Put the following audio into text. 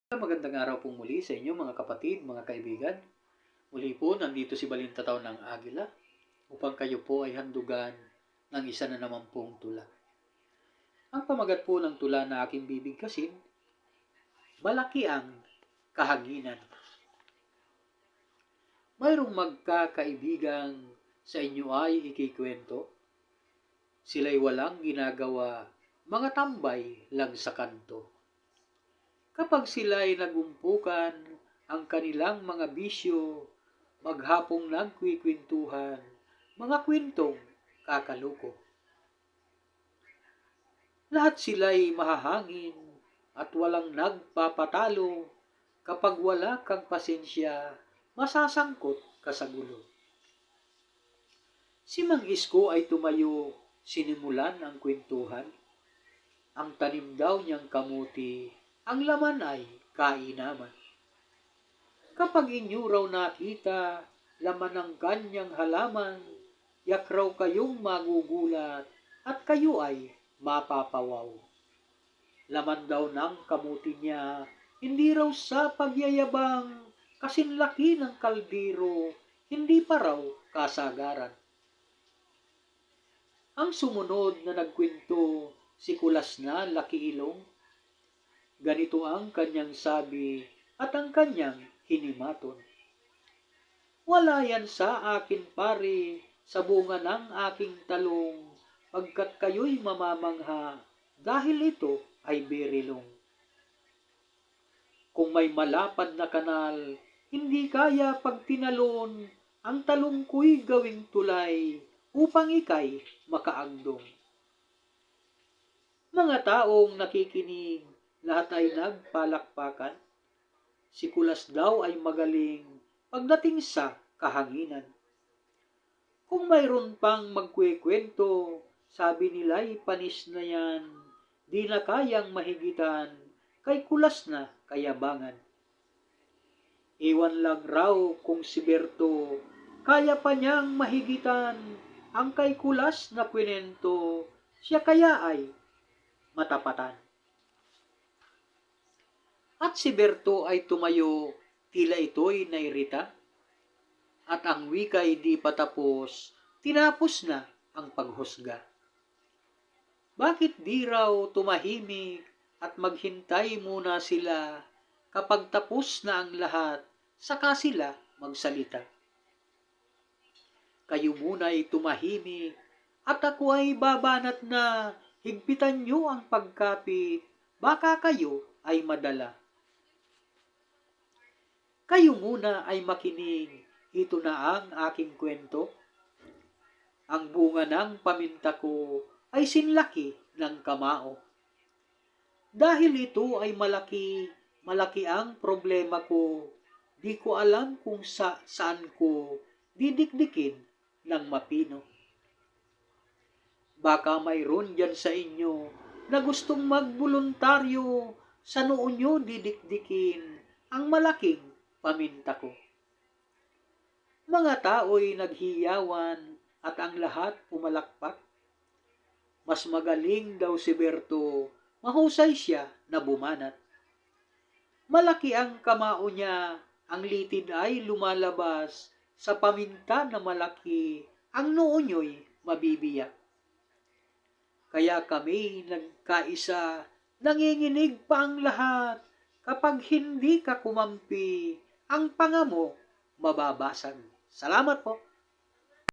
Magandang araw po muli sa inyo mga kapatid, mga kaibigan. Muli po, nandito si Balintataw ng Agila upang kayo po ay handugan ng isa na naman pong tula. Ang pamagat po ng tula na aking bibigkasin, malaki ang kahanginan. Mayroong magkakaibigang sa inyo ay ikikwento. Sila'y walang ginagawa, mga tambay lang sa kanto. Kapag sila'y nagumpukan ang kanilang mga bisyo, maghapong nagkwikwentuhan, mga kwentong kakaluko. Lahat sila'y mahahangin at walang nagpapatalo. Kapag wala kang pasensya, masasangkot ka sa gulo. Si Mang Isko ay tumayo, sinimulan ang kwentuhan. Ang tanim daw niyang kamuti, ang laman ay kainaman. Kapag inyo raw nakita, laman ng kanyang halaman, yak raw kayong magugulat at kayo ay mapapawaw. Laman daw ng kamuti niya, hindi raw sa pagyayabang, kasinlaki ng kaldero, hindi pa raw kasagaran. Ang sumunod na nagkwento, si Kulas na Laki Ilong. Ganito ang kanyang sabi at ang kanyang hinimaton. Wala yan sa akin pare, sa bunga ng aking talong, pagkat kayo'y mamamangha, dahil ito ay berilong. Kung may malapad na kanal, hindi kaya pag tinalon, ang talong ko'y gawing tulay, upang ikay makaagdong. Mga taong nakikinig, lahat ay nagpalakpakan. Si Kulas daw ay magaling pagdating sa kahanginan. Kung mayroon pang magkwekwento, sabi nila'y panis na yan, di na kayang mahigitan, kay Kulas na kayabangan. Iwan lang raw kung si Berto, kaya pa niyang mahigitan, ang kay Kulas na kwento, siya kaya ay matapatan. At si Berto ay tumayo, tila ito'y nairita, at ang wika'y di patapos, tinapos na ang paghusga. Bakit di raw tumahimik at maghintay muna sila, kapag tapos na ang lahat, saka sila magsalita? Kayo muna'y tumahimik, at ako ay babanat na, higpitan niyo ang pagkapit, baka kayo ay madala. Kayo muna ay makinig, ito na ang aking kwento. Ang bunga ng paminta ko ay sinlaki ng kamao. Dahil ito ay malaki, malaki ang problema ko, di ko alam kung saan ko didikdikin ng mapino. Baka mayroon dyan sa inyo na gustong magboluntaryo, sa noo nyo didikdikin ang malaking paminta ko. Mga tao'y naghiyawan at ang lahat pumalakpak. Mas magaling daw si Berto, mahusay siya na bumanat. Malaki ang kamao niya, ang litid ay lumalabas, sa paminta na malaki, ang noo nyo'y mabibiyak. Kaya kami nagkaisa, nanginginig pa ang lahat, kapag hindi ka kumampi, ang panga mo mababasag. Salamat po.